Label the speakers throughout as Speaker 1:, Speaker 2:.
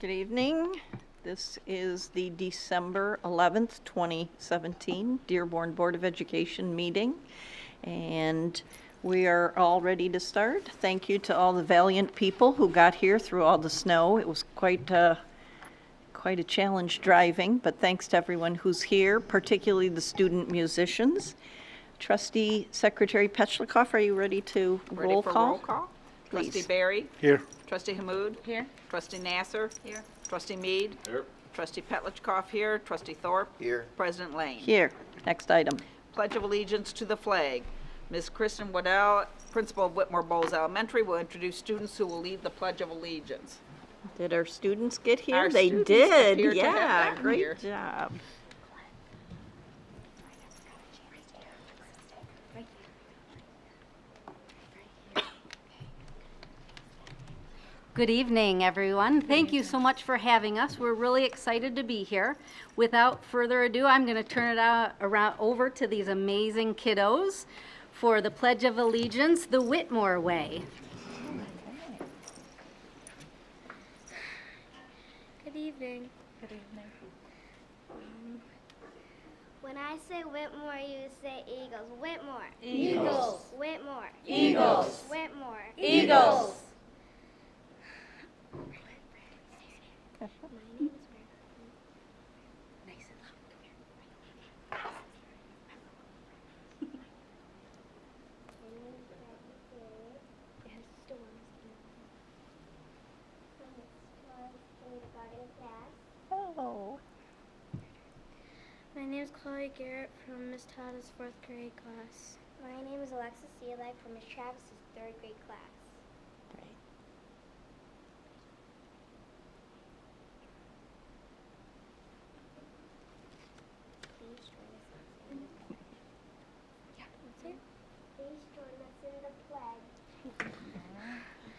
Speaker 1: Good evening. This is the December 11th, 2017 Dearborn Board of Education meeting, and we are all ready to start. Thank you to all the valiant people who got here through all the snow. It was quite a challenge driving, but thanks to everyone who's here, particularly the student musicians. Trustee Secretary Petchlikov, are you ready to roll call?
Speaker 2: Roll call.
Speaker 1: Please.
Speaker 2: Trustee Barry.
Speaker 3: Here.
Speaker 2: Trustee Hammoud.
Speaker 4: Here.
Speaker 2: Trustee Nasser.
Speaker 4: Here.
Speaker 2: Trustee Mead.
Speaker 3: Here.
Speaker 2: Trustee Petlicoff here. Trustee Thorpe.
Speaker 3: Here.
Speaker 2: President Lane.
Speaker 1: Here. Next item.
Speaker 2: Pledge of Allegiance to the flag. Ms. Kristen Waddell, Principal of Whitmore Bowles Elementary, will introduce students who will lead the Pledge of Allegiance.
Speaker 1: Did our students get here?
Speaker 2: Our
Speaker 1: They
Speaker 2: students
Speaker 1: did.
Speaker 2: appear to have
Speaker 1: Yeah,
Speaker 2: gotten
Speaker 1: great
Speaker 2: here.
Speaker 1: job.
Speaker 4: Good evening, everyone. Thank you so much for having us. We're really excited to be here. Without further ado, I'm going to turn it over to these amazing kiddos for the Pledge of Allegiance the Whitmore way.
Speaker 5: Good evening.
Speaker 4: Good evening.
Speaker 5: When I say Whitmore, you say Eagles. Whitmore.
Speaker 4: Eagles.
Speaker 5: Whitmore.
Speaker 4: Eagles.
Speaker 5: Whitmore.
Speaker 4: Eagles.
Speaker 5: My name is
Speaker 4: Nice and
Speaker 1: Oh.
Speaker 5: My name is Chloe Garrett from Miss Tada's 4th grade class. My name is Alexis Seelag from Miss Travis's 3rd grade class.
Speaker 1: Great.
Speaker 5: Please join us in the pledge.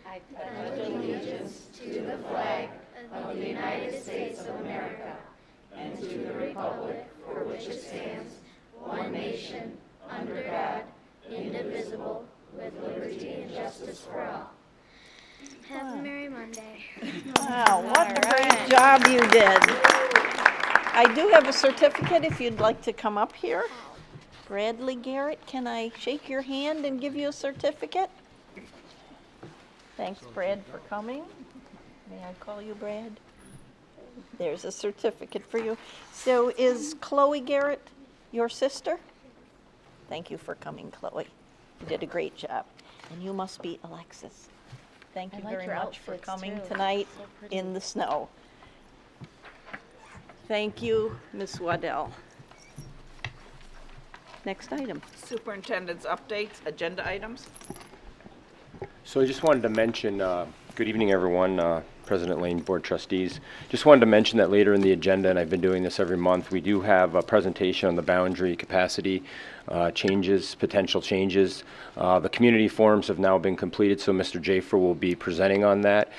Speaker 4: I pledge allegiance to the flag of the United States of America and to the republic for which it stands, one nation, under God, indivisible, with liberty and justice for all.
Speaker 5: Have a Merry Monday.
Speaker 1: Wow, what a great job you did. I do have a certificate if you'd like to come up here. Bradley Garrett, can I shake your hand and give you a certificate? Thanks, Brad, for coming. May I call you Brad? There's a certificate for you. So is Chloe Garrett your sister? Thank you for coming, Chloe. You did a great job. And you must be Alexis. Thank you very much for coming tonight in the snow. Thank you, Ms. Waddell. Next item.
Speaker 2: Superintendent's updates, agenda items.
Speaker 3: So I just wanted to mention, good evening, everyone, President Lane, Board Trustees. Just wanted to mention that later in the agenda, and I've been doing this every month, we do have a presentation on the boundary capacity changes, potential changes. The community forums have now been completed, so Mr. Jafer will be presenting on that,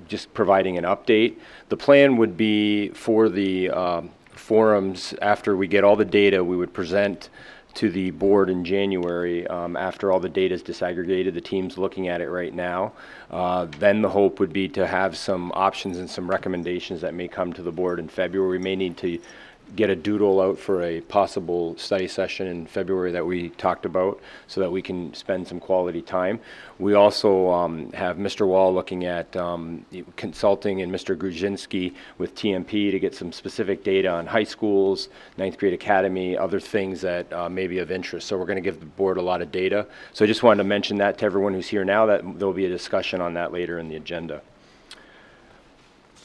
Speaker 3: just providing an update. The plan would be for the forums, after we get all the data, we would present to the board in January after all the data is disaggregated. The team's looking at it right now. Then the hope would be to have some options and some recommendations that may come to the board in February. We may need to get a doodle out for a possible study session in February that we talked about so that we can spend some quality time. We also have Mr. Wall looking at consulting and Mr. Grudzinski with TMP to get some specific data on high schools, 9th grade academy, other things that may be of interest. So we're going to give the board a lot of data. So I just wanted to mention that to everyone who's here now, that there'll be a discussion on that later in the agenda.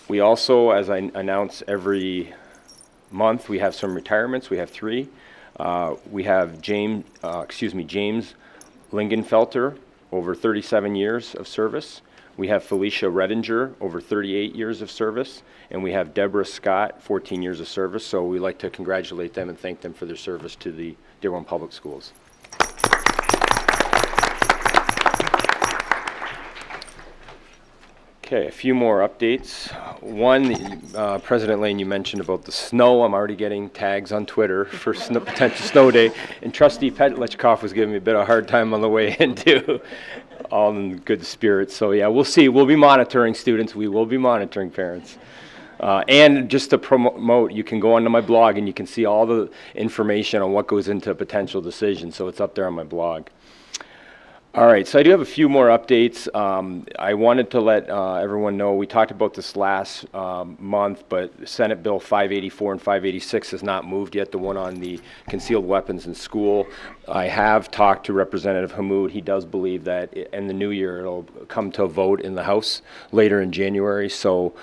Speaker 3: We also, as I announce every month, we have some retirements. We have 3. We have James Lingenfelter, over 37 years of service. We have Felicia Redinger, over 38 years of service. And we have Deborah Scott, 14 years of service. So we'd like to congratulate them and thank them for their service to the Dearborn Public Schools. Okay, a few more updates. One, President Lane, you mentioned about the snow. I'm already getting tags on Twitter for potential snow day. And Trustee Petlicoff was giving me a bit of a hard time on the way in, too. all in good spirits. So yeah, we'll see. We'll be monitoring students. We will be monitoring parents. And just to promote, you can go onto my blog and you can see all the information on what goes into a potential decision. So it's up there on my blog. All right, so I do have a few more updates. I wanted to let everyone know, we talked about this last month, but Senate Bill 584 and 586 has not moved yet, the one on the concealed weapons in school. I have talked to Representative Hammoud. He does believe that in the new year it'll come to a vote in the House later in January, so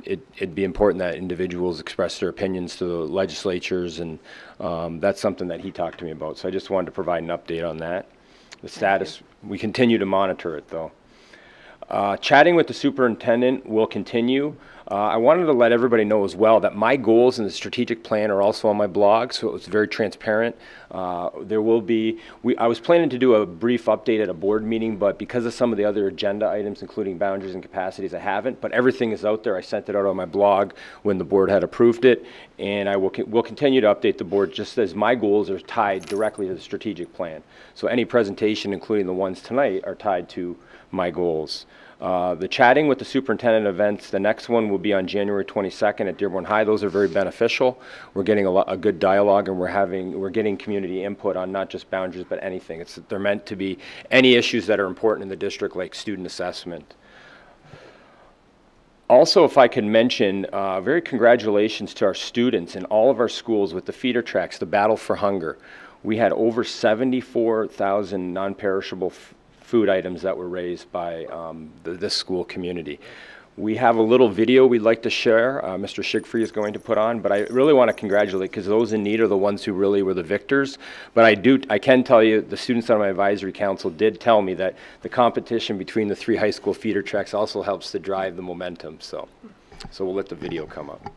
Speaker 3: it'd be important that individuals express their opinions to the legislatures, and that's something that he talked to me about. So I just wanted to provide an update on that. The status, we continue to monitor it, though. Chatting with the superintendent will continue. I wanted to let everybody know as well that my goals in the strategic plan are also on my blog, so it's very transparent. There will be, I was planning to do a brief update at a board meeting, but because of some of the other agenda items, including boundaries and capacities, I haven't. But everything is out there. I sent it out on my blog when the board had approved it, and I will continue to update the board just as my goals are tied directly to the strategic plan. So any presentation, including the ones tonight, are tied to my goals. The chatting with the superintendent events, the next one will be on January 22nd at Dearborn High. Those are very beneficial. We're getting a good dialogue, and we're getting community input on not just boundaries but anything. They're meant to be any issues that are important in the district, like student assessment. Also, if I could mention, very congratulations to our students in all of our schools with the feeder tracks, the Battle for Hunger. We had over 74,000 non-perishable food items that were raised by this school community. We have a little video we'd like to share. Mr. Shigfree is going to put on, but I really want to congratulate, because those in need are the ones who really were the victors. But I can tell you, the students on my advisory council did tell me that the competition between the 3 high school feeder tracks also helps to drive the momentum. So we'll let the video come up.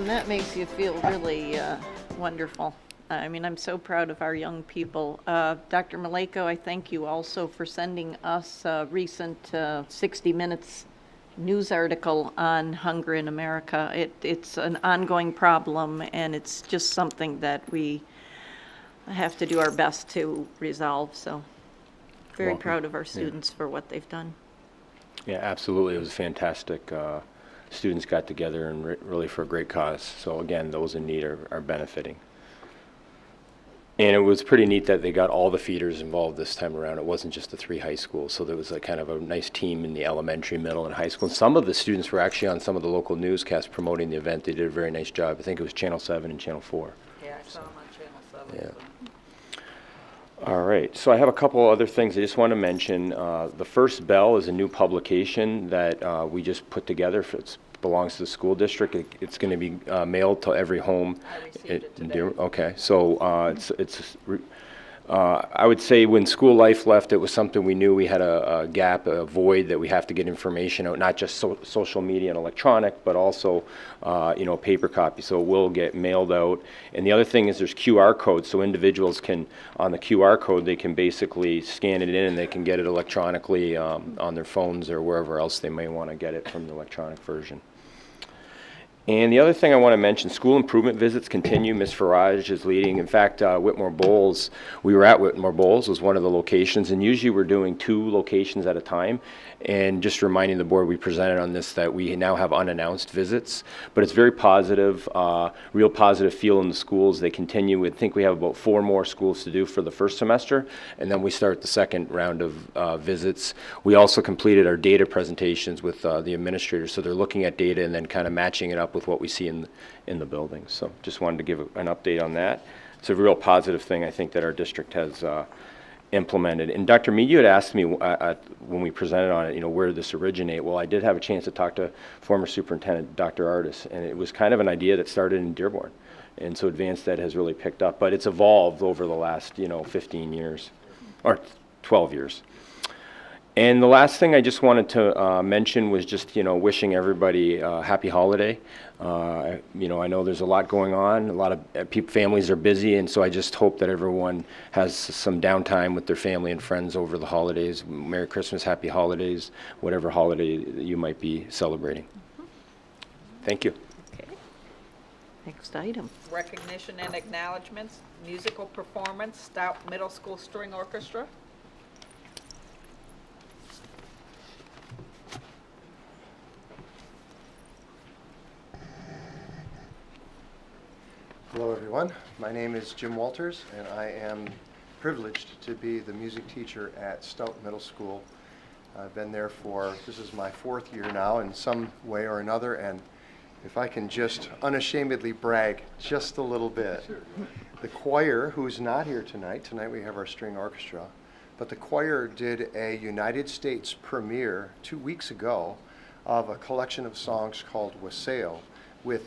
Speaker 1: Dan, that makes you feel really wonderful. I mean, I'm so proud of our young people. Dr. Maleko, I thank you also for sending us a recent 60 Minutes news article on hunger in America. It's an ongoing problem, and it's just something that we have to do our best to resolve. So very
Speaker 3: Welcome.
Speaker 1: proud of our students for what they've done.
Speaker 3: Yeah, absolutely. It was fantastic. Students got together and really for a great cause. So again, those in need are benefiting. And it was pretty neat that they got all the feeders involved this time around. It wasn't just the 3 high schools. So there was a kind of a nice team in the elementary, middle, and high school. And some of the students were actually on some of the local newscasts promoting the event. They did a very nice job. I think it was Channel 7 and Channel 4.
Speaker 2: Yeah, I saw them on Channel 7.
Speaker 3: Yeah.
Speaker 2: So.
Speaker 3: All right, so I have a couple other things I just want to mention. The First Bell is a new publication that we just put together. It belongs to the school district. It's going to be mailed to every home.
Speaker 2: I received it today.
Speaker 3: Okay, so I would say when school life left, it was something we knew we had a gap, a void that we have to get information out, not just social media and electronic, but also, paper copy. So it will get mailed out. And the other thing is there's QR codes, so individuals can, on the QR code, they can basically scan it in and they can get it electronically on their phones or wherever else they may want to get it from the electronic version. And the other thing I want to mention, school improvement visits continue. Ms. Farage is leading. In fact, Whitmore Bowles, we were at Whitmore Bowles, was one of the locations, and usually we're doing 2 locations at a time. And just reminding the board, we presented on this that we now have unannounced visits, but it's very positive, real positive feel in the schools. They continue. I think we have about 4 more schools to do for the first semester, and then we start the second round of visits. We also completed our data presentations with the administrators, so they're looking at data and then kind of matching it up with what we see in the building. So just wanted to give an update on that. It's a real positive thing, I think, that our district has implemented. And Dr. Mead, you had asked me when we presented on it, where did this originate? Well, I did have a chance to talk to former Superintendent Dr. Artis, and it was kind of an idea that started in Dearborn. And so Advanced Ed has really picked up, but it's evolved over the last, 15 years, or 12 years. And the last thing I just wanted to mention was just, wishing everybody a happy holiday. I know there's a lot going on. A lot of families are busy, and so I just hope that everyone has some downtime with their family and friends over the holidays. Merry Christmas, happy holidays, whatever holiday you might be celebrating. Thank you.
Speaker 1: Okay. Next item.
Speaker 2: Recognition and acknowledgements, musical performance, Stout Middle School String Orchestra.
Speaker 6: Hello everyone, my name is Jim Walters and I am privileged to be the music teacher at Stout Middle School. I've been there this is my 4th year now in some way or another, and if I can just unashamedly brag just a little bit. Sure. The choir, who's not here tonight we have our string orchestra, but the choir did a United States premiere 2 weeks ago of a collection of songs called Wassail, with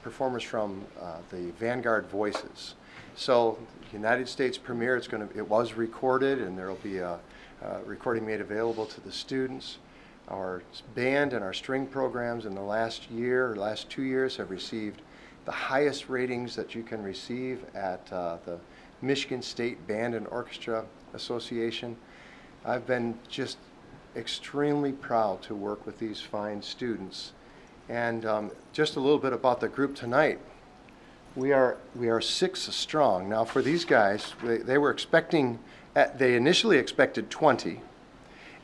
Speaker 6: performers from the Vanguard Voices. So, United States premiere, it was recorded, and there will be a recording made available to the students. Our band and our string programs in the last 2 years have received the highest ratings that you can receive at the Michigan State Band and Orchestra Association. I've been just extremely proud to work with these fine students. And just a little bit about the group tonight. We are 6 strong. Now for these guys, they were expecting, they initially expected 20,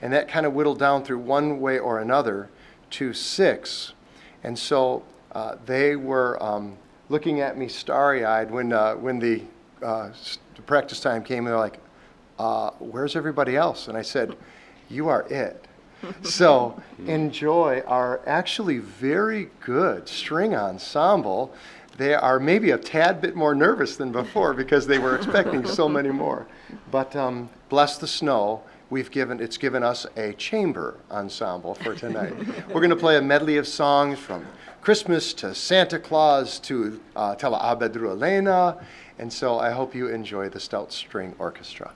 Speaker 6: and that kind of whittled down through one way or another to 6. And so they were looking at me starry-eyed when the practice time came, and they're like, where's everybody else? And I said, you are it. So enjoy our actually very good string ensemble. They are maybe a tad bit more nervous than before because they were expecting so many more. But bless the snow, it's given us a chamber ensemble for tonight. We're going to play a medley of songs from Christmas to Santa Claus to Tela Abedru Elena, and so I hope you enjoy the Stout String Orchestra.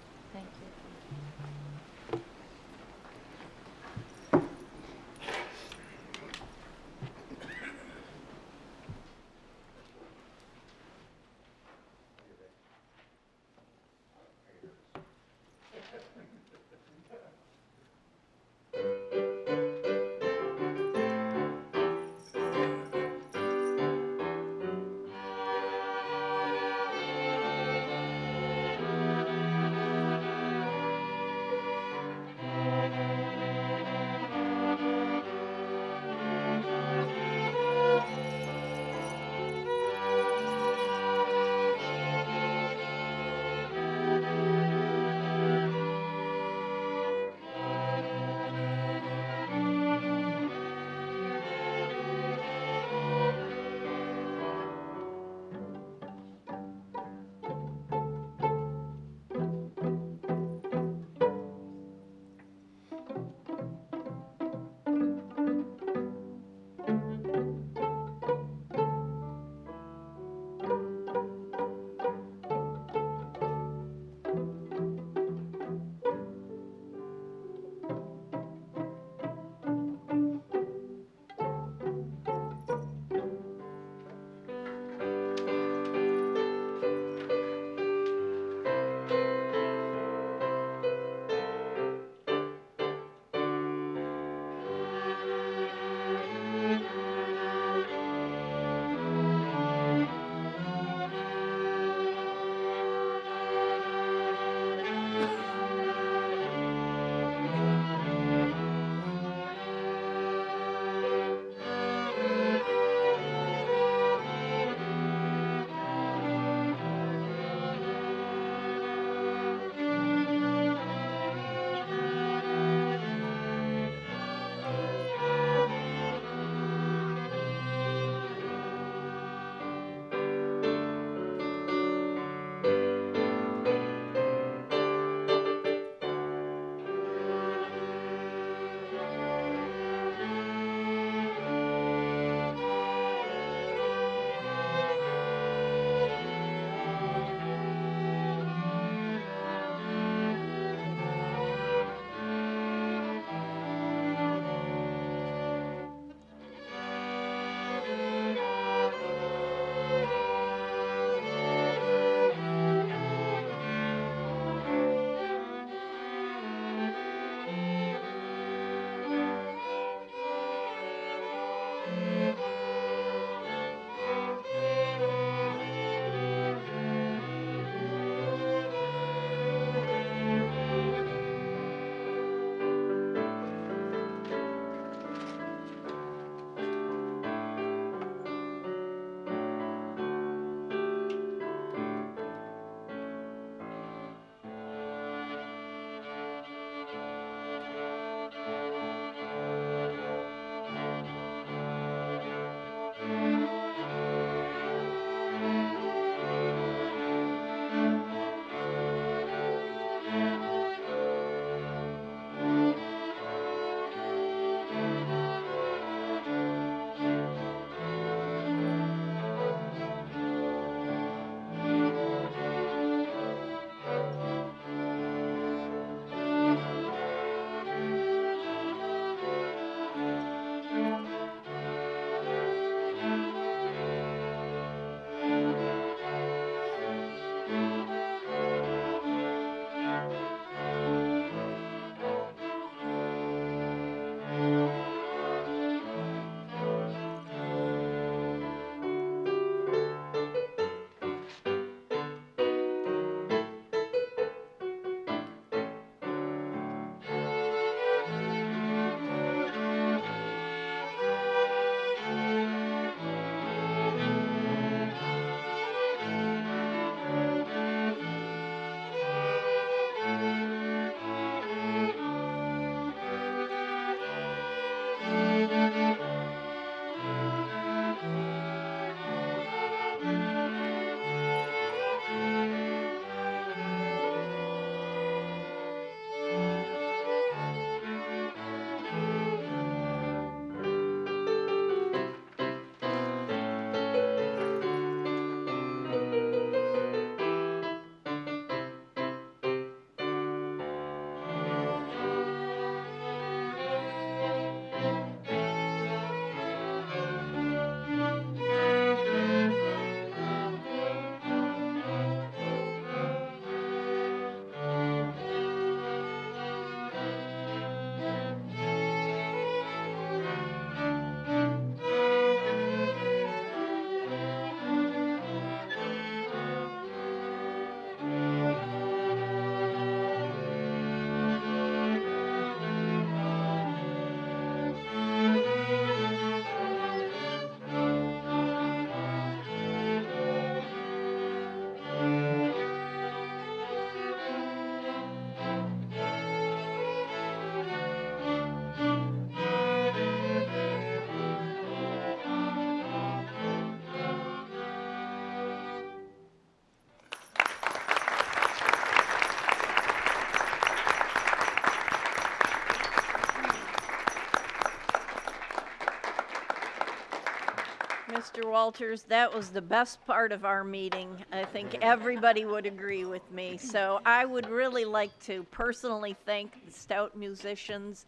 Speaker 1: Mr. Walters, that was the best part of our meeting. I think everybody would agree with me. So I would really like to personally thank the Stout musicians.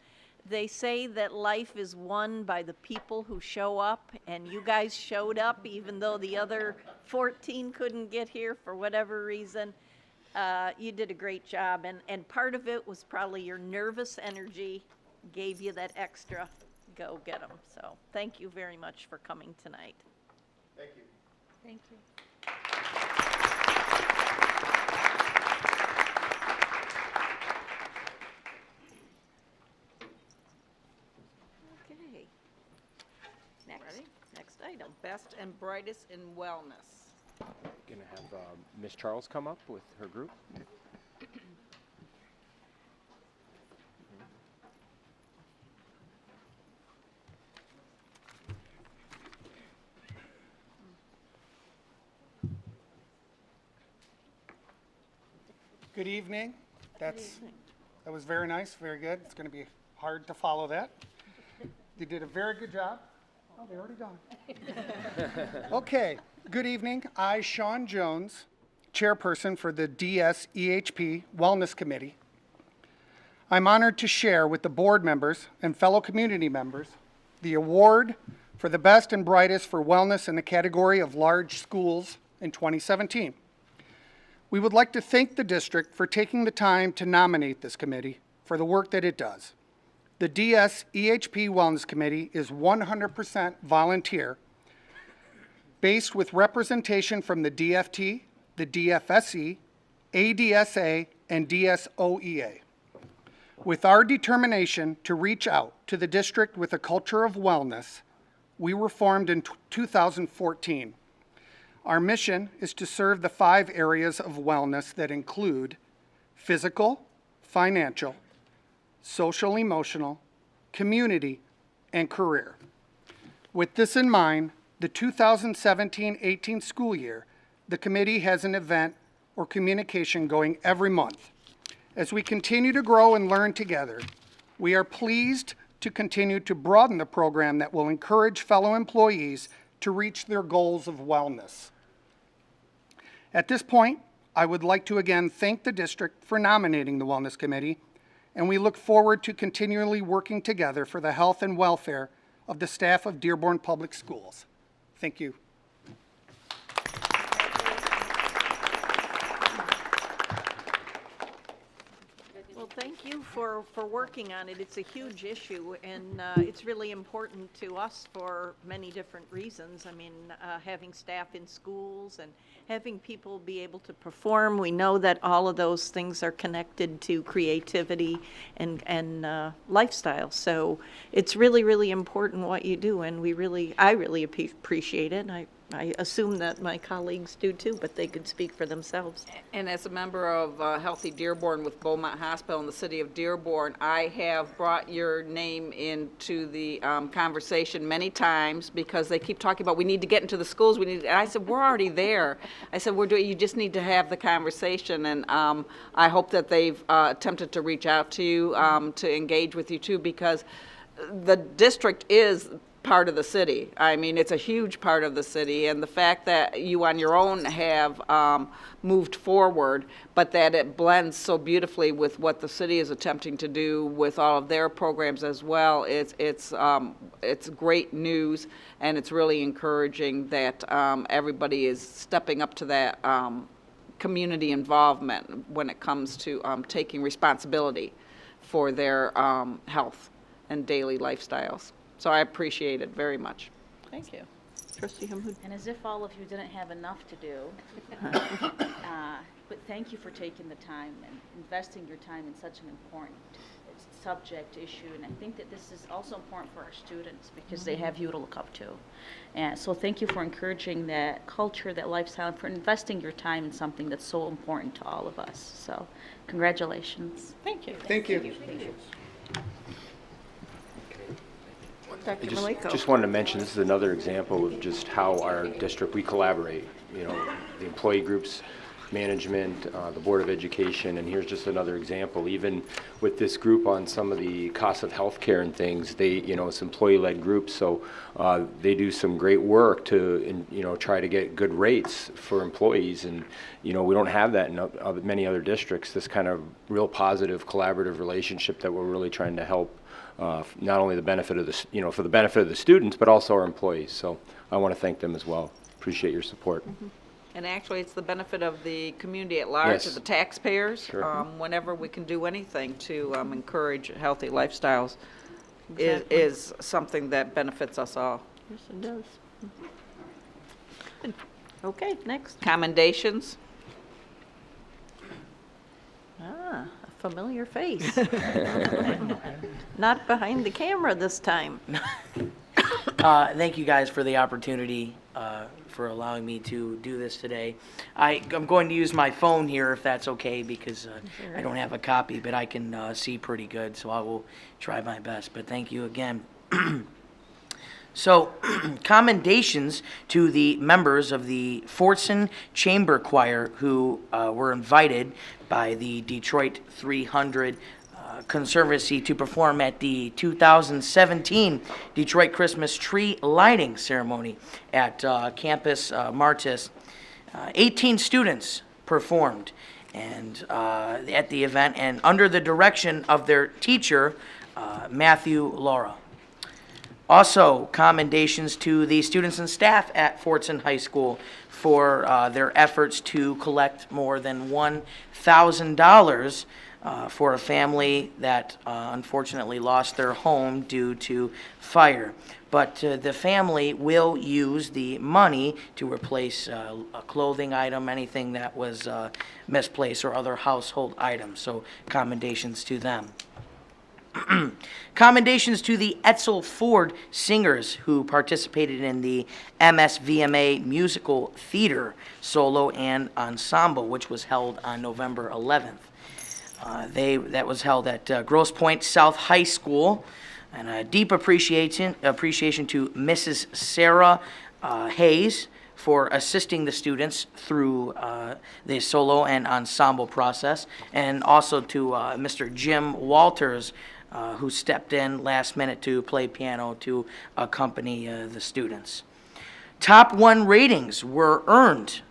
Speaker 1: They say that life is won by the people who show up, and you guys showed up even though the other 14 couldn't get here for whatever reason. You did a great job, and part of it was probably your nervous energy gave you that extra go get them. So thank you very much for coming tonight.
Speaker 6: Thank you.
Speaker 4: Thank you.
Speaker 1: Okay. Next item.
Speaker 2: Best and brightest in wellness.
Speaker 3: Going to have Miss Charles come up with her group.
Speaker 7: Good evening. That was very nice, very good. It's going to be hard to follow that. You did a very good job. Oh, they're already gone. Okay, good evening. I, Sean Jones, chairperson for the DSEHP Wellness Committee. I'm honored to share with the board members and fellow community members the award for the best and brightest for wellness in the category of large schools in 2017. We would like to thank the district for taking the time to nominate this committee for the work that it does. The DSEHP Wellness Committee is 100% volunteer, based with representation from the DFT, the DFSE, ADSA, and DSOEA. With our determination to reach out to the district with a culture of wellness, we were formed in 2014. Our mission is to serve the 5 areas of wellness that include physical, financial, social, emotional, community, and career. With this in mind, the 2017-18 school year, the committee has an event or communication going every month. As we continue to grow and learn together, we are pleased to continue to broaden the program that will encourage fellow employees to reach their goals of wellness. At this point, I would like to again thank the district for nominating the Wellness Committee, and we look forward to continually working together for the health and welfare of the staff of Dearborn Public Schools. Thank you.
Speaker 1: Well, thank you for working on it. It's a huge issue, and it's really important to us for many different reasons. I mean, having staff in schools and having people be able to perform. We know that all of those things are connected to creativity and lifestyle. So it's really, really important what you do, and I really appreciate it. I assume that my colleagues do too, but they could speak for themselves.
Speaker 2: And as a member of Healthy Dearborn with Beaumont Hospital in the city of Dearborn, I have brought your name into the conversation many times because they keep talking about we need to get into the schools. And I said, we're already there. I said, you just need to have the conversation. And I hope that they've attempted to reach out to you, to engage with you too, because the district is part of the city. I mean, it's a huge part of the city, and the fact that you on your own have moved forward, but that it blends so beautifully with what the city is attempting to do with all of their programs as well, it's great news, and it's really encouraging that everybody is stepping up to that community involvement when it comes to taking responsibility for their health and daily lifestyles. So I appreciate it very much.
Speaker 1: Thank you. Trustee Hamhoud.
Speaker 8: And as if all of you didn't have enough to do, but thank you for taking the time and investing your time in such an important subject, issue, and I think that this is also important for our students because they have you to look up to. And so thank you for encouraging that culture, that lifestyle, and for investing your time in something that's so important to all of us. So congratulations.
Speaker 1: Thank you.
Speaker 7: Thank you.
Speaker 1: Dr.
Speaker 3: I
Speaker 1: Maliko.
Speaker 3: just wanted to mention, this is another example of just how our district, we collaborate. You know, the employee groups management, the Board of Education, and here's just another example. Even with this group on some of the costs of healthcare and things, it's employee-led groups, so they do some great work to, try to get good rates for employees, and, we don't have that in many other districts, this kind of real positive collaborative relationship that we're really trying to help not only the benefit of the, for the benefit of the students, but also our employees. So I want to thank them as well. Appreciate your support.
Speaker 2: And actually, it's the benefit of the community at large,
Speaker 3: Yes.
Speaker 2: of the taxpayers.
Speaker 3: Sure.
Speaker 2: Whenever we can do anything to encourage healthy lifestyles
Speaker 1: Exactly.
Speaker 2: is something that benefits us all.
Speaker 1: Yes, it does. Good. Okay, next.
Speaker 2: Commendations.
Speaker 1: Ah, a familiar face. Not behind the camera this time.
Speaker 9: Thank you guys for the opportunity, for allowing me to do this today. I'm going to use my phone here if that's okay, because I don't have a copy, but I can see pretty good, so I will try my best. But thank you again. So, commendations to the members of the Fordson Chamber Choir who were invited by the Detroit 300 Conservancy to perform at the 2017 Detroit Christmas Tree Lighting Ceremony at Campus Martis. 18 students performed and at the event, and under the direction of their teacher, Matthew Laura. Also, commendations to the students and staff at Fordson High School for their efforts to collect more than $1,000 for a family that unfortunately lost their home due to fire. But the family will use the money to replace a clothing item, anything that was misplaced, or other household items. So commendations to them. Commendations to the Edsel Ford singers who participated in the MSVMA musical theater solo and ensemble, which was held on November 11th. That was held at Grosse Pointe South High School, and a deep appreciation to Mrs. Sarah Hayes for assisting the students through the solo and ensemble process, and also to Mr. Jim Walters, who stepped in last minute to play piano to accompany the students. Top 1 ratings were earned.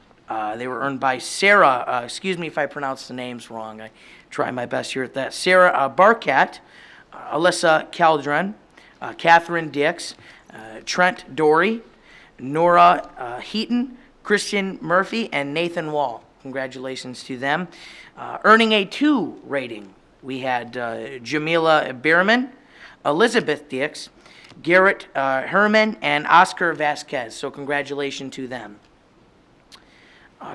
Speaker 9: They were earned by Sarah, excuse me if I pronounce the names wrong, I try my best here at that. Sarah Barkat, Alyssa Caldron, Catherine Dix, Trent Dory, Nora Heaton, Christian Murphy, and Nathan Wall. Congratulations to them. Earning a 2 rating, we had Jamila Bierman, Elizabeth Dix, Garrett Herman, and Oscar Vasquez. So congratulations to them.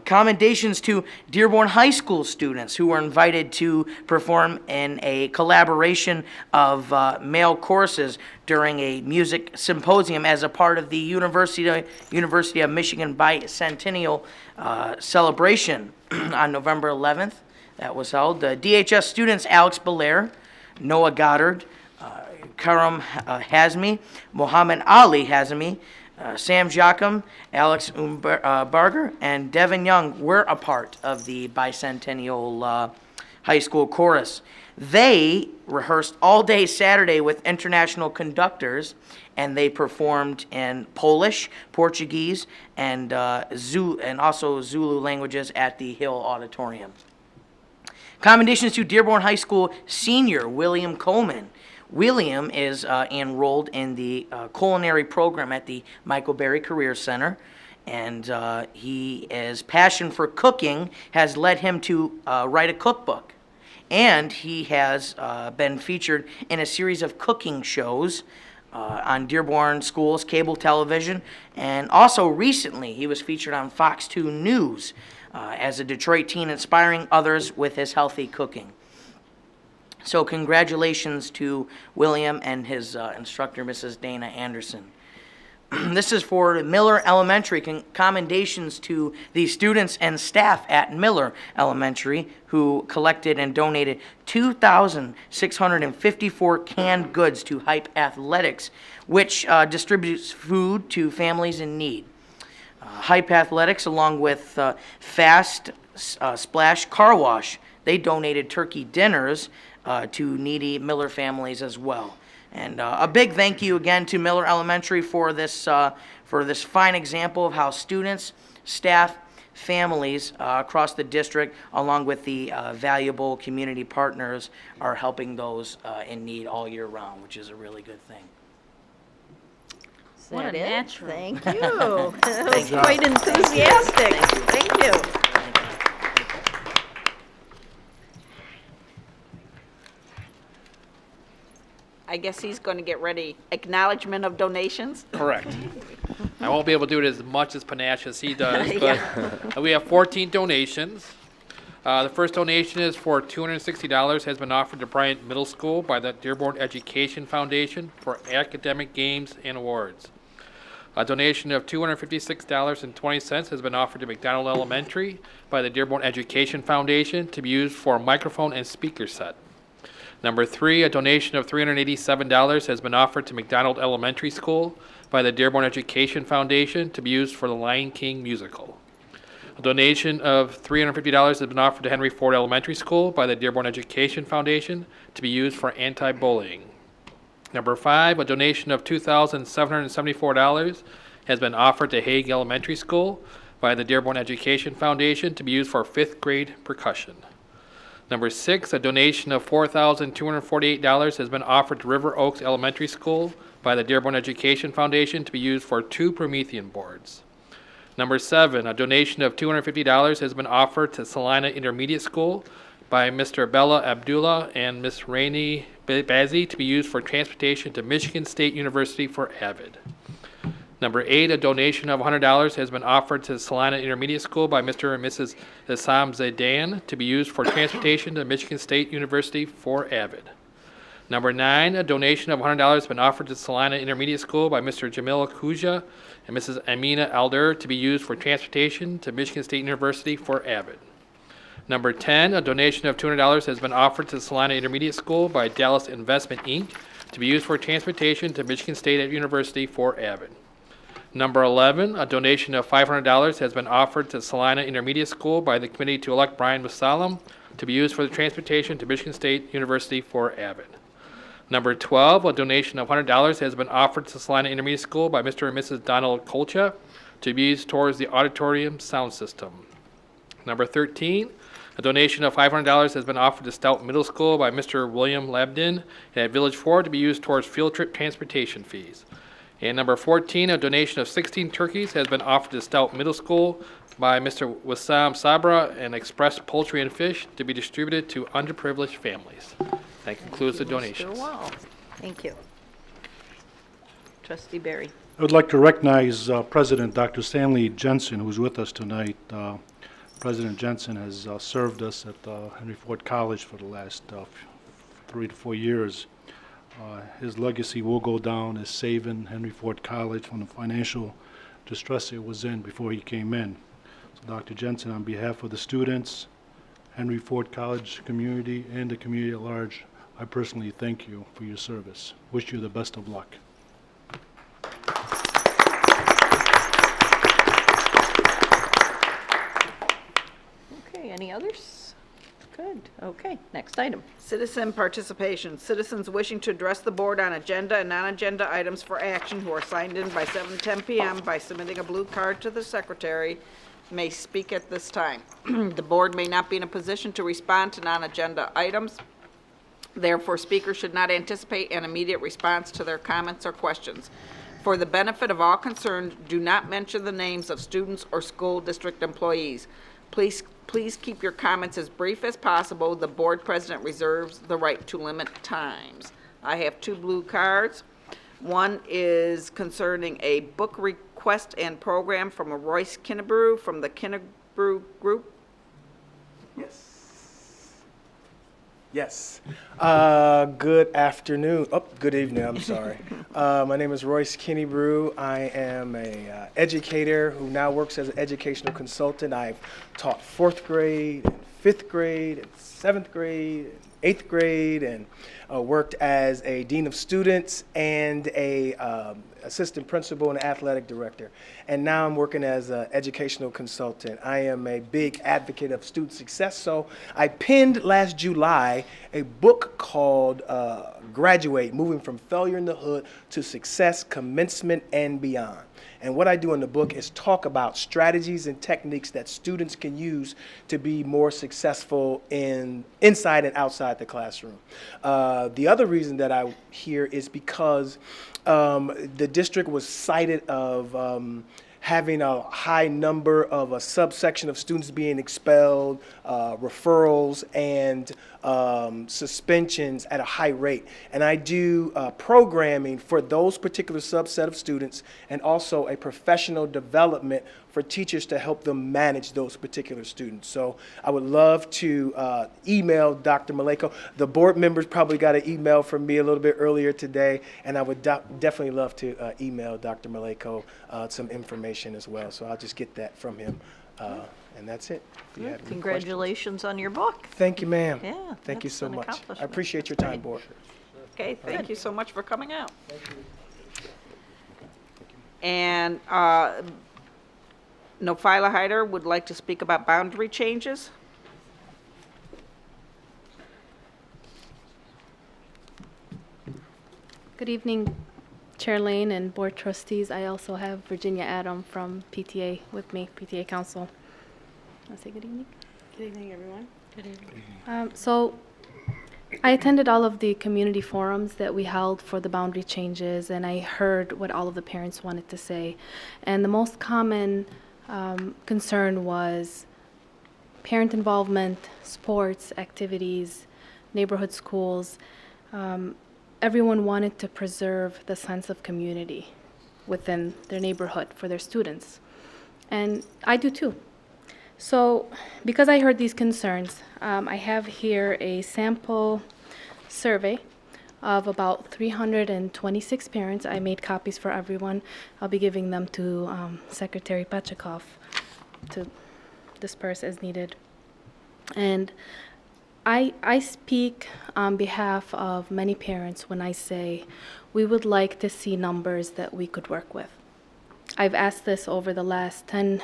Speaker 9: Commendations to Dearborn High School students who were invited to perform in a collaboration of male choruses during a music symposium as a part of the University of Michigan bicentennial celebration on November 11th. That was held. DHS students Alex Belair, Noah Goddard, Karam Hazmi, Mohammed Ali Hazmi, Sam Jacom, Alex Barger, and Devin Young were a part of the bicentennial high school chorus. They rehearsed all day Saturday with international conductors, and they performed in Polish, Portuguese, and also Zulu languages at the Hill Auditorium. Commendations to Dearborn High School senior William Coleman. William is enrolled in the culinary program at the Michael Berry Career Center, and his passion for cooking has led him to write a cookbook. And he has been featured in a series of cooking shows on Dearborn Schools cable television, and also recently he was featured on Fox 2 News as a Detroit teen, inspiring others with his healthy cooking. So congratulations to William and his instructor, Mrs. Dana Anderson. This is for Miller Elementary. Commendations to the students and staff at Miller Elementary who collected and donated 2,654 canned goods to Hype Athletics, which distributes food to families in need. Hype Athletics, along with Fast Splash Car Wash. They donated turkey dinners to needy Miller families as well. And a big thank you again to Miller Elementary for this fine example of how students, staff, families across the district, along with the valuable community partners, are helping those in need all year round, which is a really good thing.
Speaker 1: Is
Speaker 8: What
Speaker 1: that
Speaker 8: a
Speaker 1: it?
Speaker 8: natural.
Speaker 1: Thank you. That was quite enthusiastic. Thank you.
Speaker 2: I guess he's going to get ready. Acknowledgement of donations?
Speaker 10: Correct. I won't be able to do it as much as panache as he does, but we have 14 donations. The first donation is for $260 has been offered to Bryant Middle School by the Dearborn Education Foundation for academic games and awards. A donation of $256.20 has been offered to McDonald Elementary by the Dearborn Education Foundation to be used for a microphone and speaker set. Number 3, a donation of $387 has been offered to McDonald Elementary School by the Dearborn Education Foundation to be used for the Lion King musical. A donation of $350 has been offered to Henry Ford Elementary School by the Dearborn Education Foundation to be used for anti-bullying. Number 5, a donation of $2,774 has been offered to Hague Elementary School by the Dearborn Education Foundation to be used for 5th grade percussion. Number 6, a donation of $4,248 has been offered to River Oaks Elementary School by the Dearborn Education Foundation to be used for 2 Promethean boards. Number 7, a donation of $250 has been offered to Salina Intermediate School by Mr. Bella Abdullah and Ms. Rainey Bazzi to be used for transportation to Michigan State University for AVID. Number 8, a donation of $100 has been offered to Salina Intermediate School by Mr. and Mrs. Issam Zaidan to be used for transportation to Michigan State University for AVID. Number 9, a donation of $100 has been offered to Salina Intermediate School by Mr. Jamil Khuja and Mrs. Amina Alder to be used for transportation to Michigan State University for AVID. Number 10, a donation of $200 has been offered to Salina Intermediate School by Dallas Investment, Inc. to be used for transportation to Michigan State University for AVID. Number 11, a donation of $500 has been offered to Salina Intermediate School by the committee to elect Brian Musalam to be used for the transportation to Michigan State University for AVID. Number 12, a donation of $100 has been offered to Salina Intermediate School by Mr. and Mrs. Donald Kolcha to be used towards the auditorium sound system. Number 13, a donation of $500 has been offered to Stout Middle School by Mr. William Labdin at Village 4 to be used towards field trip transportation fees. And number 14, a donation of 16 turkeys has been offered to Stout Middle School by Mr. Wissam Sabra and Express Poultry and Fish to be distributed to underprivileged families. That concludes the donations.
Speaker 1: Mr. Wall. Thank you. Trustee Barry.
Speaker 11: I would like to recognize President Dr. Stanley Jensen, who's with us tonight. President Jensen has served us at Henry Ford College for the last 3 to 4 years. His legacy will go down as saving Henry Ford College from the financial distress it was in before he came in. So Dr. Jensen, on behalf of the students, Henry Ford College community, and the community at large, I personally thank you for your service. Wish you the best of luck.
Speaker 1: Okay, any others? Good. Okay, next item.
Speaker 2: Citizen participation. Citizens wishing to address the board on agenda and non-agenda items for action who are signed in by 7:10 p.m. by submitting a blue card to the secretary may speak at this time. The board may not be in a position to respond to non-agenda items. Therefore, speakers should not anticipate an immediate response to their comments or questions. For the benefit of all concerned, do not mention the names of students or school district employees. Please keep your comments as brief as possible. The board president reserves the right to limit times. I have 2 blue cards. One is concerning a book request and program from a Royce Kinnebrew from the Kinnebrew Group.
Speaker 12: Yes. Good afternoon. Oh, good evening. I'm sorry. My name is Royce Kinnebrew. I am a educator who now works as an educational consultant. I've taught 4th grade, 5th grade, and 7th grade, and 8th grade, and worked as a dean of students and a assistant principal and athletic director. And now I'm working as an educational consultant. I am a big advocate of student success, so I penned last July a book called Graduate, Moving from Failure in the Hood to Success, Commencement, and Beyond. And what I do in the book is talk about strategies and techniques that students can use to be more successful inside and outside the classroom. The other reason that I'm here is because the district was cited of having a high number of a subsection of students being expelled, referrals, and suspensions at a high rate. And I do programming for those particular subset of students and also a professional development for teachers to help them manage those particular students. So I would love to email Dr. Maleko. The board members probably got an email from me a little bit earlier today, and I would definitely love to email Dr. Maleko some information as well. So I'll just get that from him. And that's it. If you have any
Speaker 1: Congratulations on your book.
Speaker 12: questions. Thank you, ma'am.
Speaker 1: Yeah,
Speaker 12: Thank you
Speaker 1: that's
Speaker 12: so
Speaker 1: an
Speaker 12: much. I
Speaker 1: accomplishment.
Speaker 12: appreciate your time, board.
Speaker 2: Okay, thank you so much for coming out. And Nofila Hyder would like to speak about boundary changes.
Speaker 13: Good evening, Chair Lane and Board Trustees. I also have Virginia Adam from PTA with me, PTA Council. I'll say good evening. Good evening, everyone. Good evening. So I attended all of the community forums that we held for the boundary changes, and I heard what all of the parents wanted to say. And the most common concern was parent involvement, sports, activities, neighborhood schools. Everyone wanted to preserve the sense of community within their neighborhood for their students. And I do too. So because I heard these concerns, I have here a sample survey of about 326 parents. I made copies for everyone. I'll be giving them to Secretary Pachakov to disperse as needed. And I speak on behalf of many parents when I say we would like to see numbers that we could work with. I've asked this over the last 10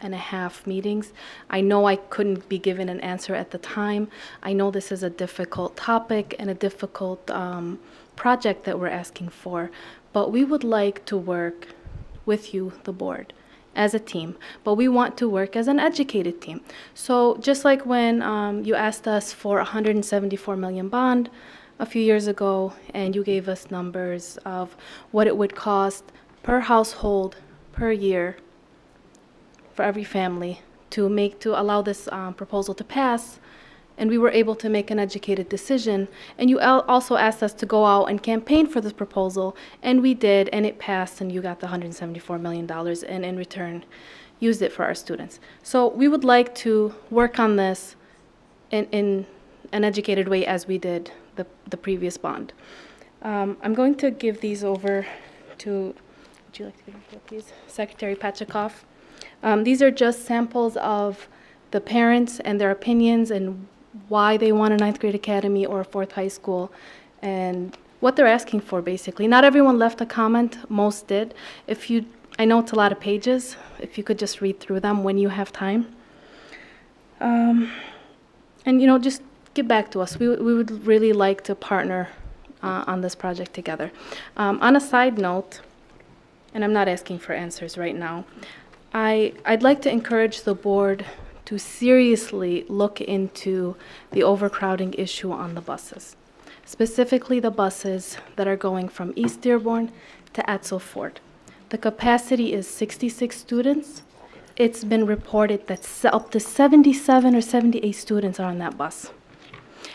Speaker 13: and a half meetings. I know I couldn't be given an answer at the time. I know this is a difficult topic and a difficult project that we're asking for, but we would like to work with you, the board, as a team, but we want to work as an educated team. So just like when you asked us for a $174 million bond a few years ago, and you gave us numbers of what it would cost per household per year for every family to allow this proposal to pass, and we were able to make an educated decision. And you also asked us to go out and campaign for this proposal, and we did, and it passed, and you got the $174 million, and in return, used it for our students. So we would like to work on this in an educated way as we did the previous bond. I'm going to give these over to, would you like to give them, please? Secretary Pachakov. These are just samples of the parents and their opinions and why they want a 9th grade academy or a 4th high school and what they're asking for, basically. Not everyone left a comment, most did. I know it's a lot of pages, if you could just read through them when you have time. And just get back to us. We would really like to partner on this project together. On a side note, and I'm not asking for answers right now, I'd like to encourage the board to seriously look into the overcrowding issue on the buses, specifically the buses that are going from East Dearborn to Edsel Ford. The capacity is 66 students. It's been reported that up to 77 or 78 students are on that bus.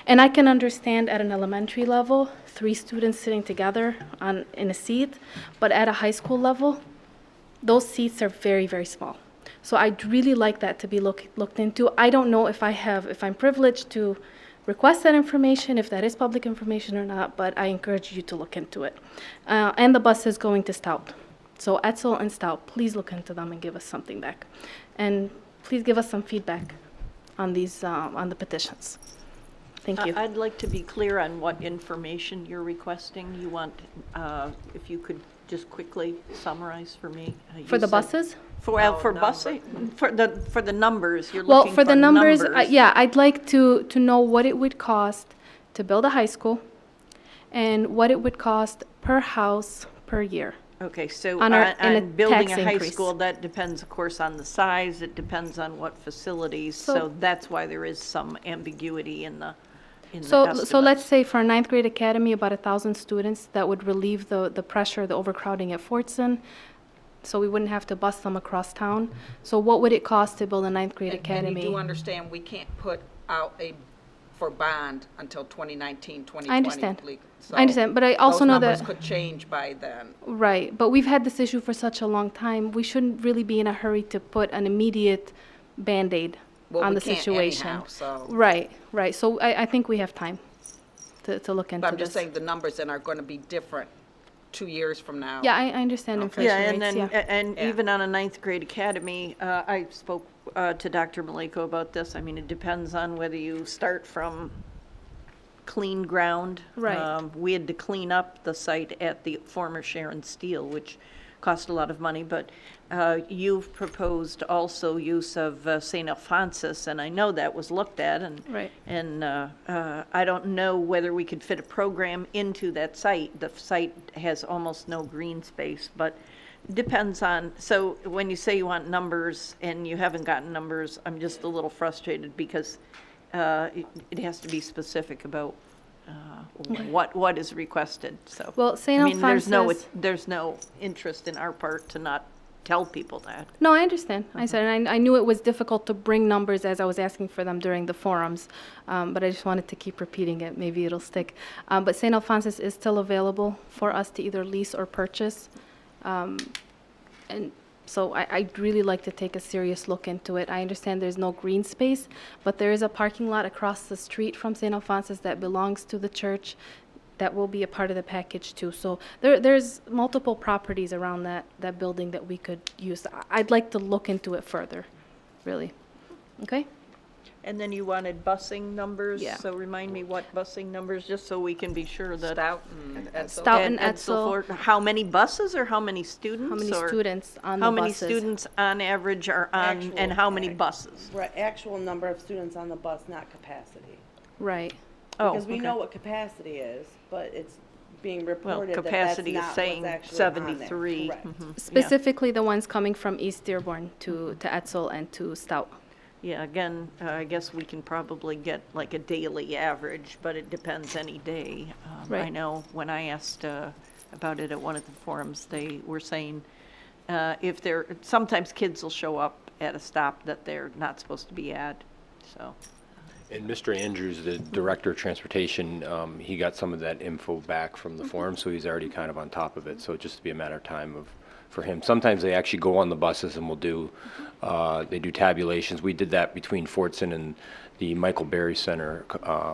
Speaker 13: And I can understand at an elementary level, 3 students sitting together in a seat, but at a high school level, those seats are very, very small. So I'd really like that to be looked into. I don't know if I'm privileged to request that information, if that is public information or not, but I encourage you to look into it. And the bus is going to Stout. So Edsel and Stout, please look into them and give us something back. And please give us some feedback on these, on the petitions. Thank you.
Speaker 1: I'd like to be clear on what information you're requesting. You want, if you could just quickly summarize for me. You
Speaker 13: For the
Speaker 1: said-
Speaker 13: buses?
Speaker 1: For, well, for busing, for the numbers, you're
Speaker 13: Well,
Speaker 1: looking
Speaker 13: for the numbers,
Speaker 1: numbers.
Speaker 13: yeah, I'd like to know what it would cost to build a high school and what it would cost per house per year.
Speaker 1: Okay, so
Speaker 13: on our- and a
Speaker 1: on building
Speaker 13: tax
Speaker 1: a high
Speaker 13: increase.
Speaker 1: school, that depends, of course, on the size, it depends on what facilities,
Speaker 13: So-
Speaker 1: so that's why there is some ambiguity in the
Speaker 13: So
Speaker 1: estimates.
Speaker 13: let's say for a ninth grade academy, about 1,000 students, that would relieve the pressure, the overcrowding at Fordson, so we wouldn't have to bus them across town. So what would it cost to build a ninth grade
Speaker 2: And
Speaker 13: academy?
Speaker 2: you do understand, we can't put out for bond until 2019, 2020.
Speaker 13: I understand.
Speaker 2: So
Speaker 13: I understand, but I also know
Speaker 2: those
Speaker 13: that.
Speaker 2: numbers could change by then.
Speaker 13: Right, but we've had this issue for such a long time. We shouldn't really be in a hurry to put an immediate Band-Aid
Speaker 2: Well,
Speaker 13: on
Speaker 2: we
Speaker 13: the
Speaker 2: can't
Speaker 13: situation.
Speaker 2: anyhow, so.
Speaker 13: Right, right. So I think we have time to look into
Speaker 2: But I'm
Speaker 13: this.
Speaker 2: just saying the numbers then are going to be different 2 years from now.
Speaker 13: Yeah, I understand inflation
Speaker 1: Yeah,
Speaker 13: rates,
Speaker 1: and then,
Speaker 13: yeah.
Speaker 1: and
Speaker 2: Yeah.
Speaker 1: even on a ninth grade academy, I spoke to Dr. Maleko about this. I mean, it depends on whether you start from clean ground.
Speaker 13: Right.
Speaker 1: We had to clean up the site at the former Sharon Steel, which cost a lot of money, but you've proposed also use of St. Alphonsus, and I know that was looked at, and
Speaker 13: Right.
Speaker 1: and I don't know whether we could fit a program into that site. The site has almost no green space, but it depends on, so when you say you want numbers and you haven't gotten numbers, I'm just a little frustrated because it has to be specific about what is requested, so.
Speaker 13: Well, St.
Speaker 1: I mean,
Speaker 13: Alphonsus-
Speaker 1: there's no interest in our part to not tell people that.
Speaker 13: No, I understand. I said, and I knew it was difficult to bring numbers as I was asking for them during the forums, but I just wanted to keep repeating it. Maybe it'll stick. But St. Alphonsus is still available for us to either lease or purchase. And so I'd really like to take a serious look into it. I understand there's no green space, but there is a parking lot across the street from St. Alphonsus that belongs to the church. That will be a part of the package too. So there's multiple properties around that building that we could use. I'd like to look into it further, really. Okay?
Speaker 1: And then you wanted busing numbers?
Speaker 13: Yeah.
Speaker 1: So remind me what busing numbers, just so we can be sure that.
Speaker 2: Stout and Edsel.
Speaker 13: Stout and
Speaker 1: Edsel
Speaker 13: Edsel.
Speaker 1: for how many buses or how many students?
Speaker 13: How many
Speaker 1: or
Speaker 13: students on the
Speaker 1: How many
Speaker 13: buses?
Speaker 1: students on average are on, and
Speaker 14: Actual,
Speaker 1: how many
Speaker 14: right.
Speaker 1: buses?
Speaker 14: Right, actual number of students on the bus, not capacity.
Speaker 13: Right.
Speaker 1: Oh,
Speaker 14: Because we
Speaker 1: okay.
Speaker 14: know what capacity is, but it's being
Speaker 1: Well,
Speaker 14: reported that that's
Speaker 1: capacity is
Speaker 14: not what's
Speaker 1: saying
Speaker 14: actually on there.
Speaker 1: 73.
Speaker 14: Correct.
Speaker 1: Mhm. Yeah.
Speaker 13: Specifically the ones coming from East Dearborn to Edsel and to Stout.
Speaker 1: Yeah, again, I guess we can probably get like a daily average, but it depends any day. I
Speaker 13: Right.
Speaker 1: know when I asked about it at one of the forums, they were saying if they're, sometimes kids will show up at a stop that they're not supposed to be at, so.
Speaker 3: And Mr. Andrews, the Director of Transportation, he got some of that info back from the forum, so he's already kind of on top of it. So it'd just be a matter of time for him. Sometimes they actually go on the buses and they do tabulations. We did that between Fordson and the Michael Berry Center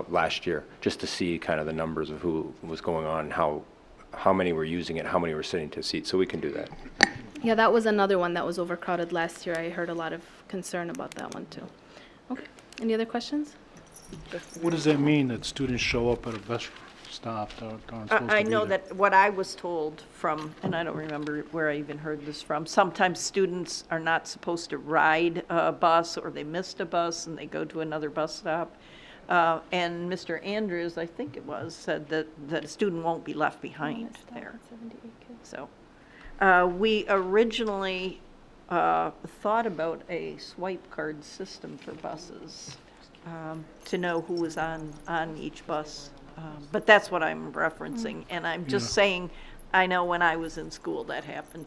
Speaker 3: last year, just to see kind of the numbers of who was going on, and how many were using it, how many were sitting to seats, so we can do that.
Speaker 13: Yeah, that was another one that was overcrowded last year. I heard a lot of concern about that one too. Okay, any other questions?
Speaker 11: What does that mean, that students show up at a bus stop that aren't supposed to be
Speaker 1: I know
Speaker 11: there?
Speaker 1: that what I was told from, and I don't remember where I even heard this from, sometimes students are not supposed to ride a bus, or they missed a bus and they go to another bus stop. And Mr. Andrews, I think it was, said that a student won't be left behind there. So, we originally thought about a swipe card system for buses, to know who was on each bus. But that's what I'm referencing, and I'm just saying, I know when I was in school that happened.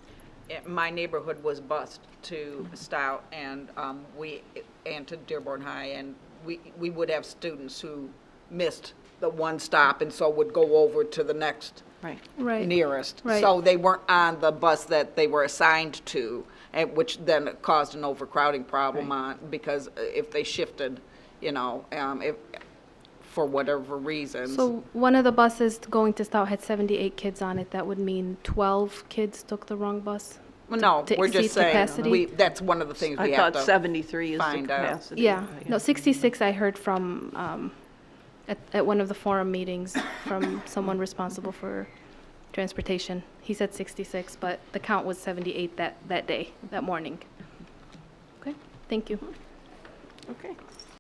Speaker 2: My neighborhood was bused to Stout and to Dearborn High, and we would have students who missed the one stop and so would go over to the next
Speaker 13: Right.
Speaker 2: nearest.
Speaker 13: Right.
Speaker 2: So they weren't on the bus that they were assigned to, and which then caused an overcrowding problem because if they shifted, if for whatever reason.
Speaker 13: So one of the buses going to Stout had 78 kids on it. That would mean 12 kids took the wrong bus.
Speaker 2: Well, no,
Speaker 13: to
Speaker 2: we're
Speaker 13: exceed
Speaker 2: just saying,
Speaker 13: capacity?
Speaker 2: that's one of the things
Speaker 1: I
Speaker 2: we have
Speaker 1: thought
Speaker 2: to
Speaker 1: 73 is the
Speaker 2: find out.
Speaker 1: capacity.
Speaker 13: Yeah, no, 66 I heard from, at one of the forum meetings from someone responsible for transportation. He said 66, but the count was 78 that day, that morning. Okay, thank you.
Speaker 1: Okay.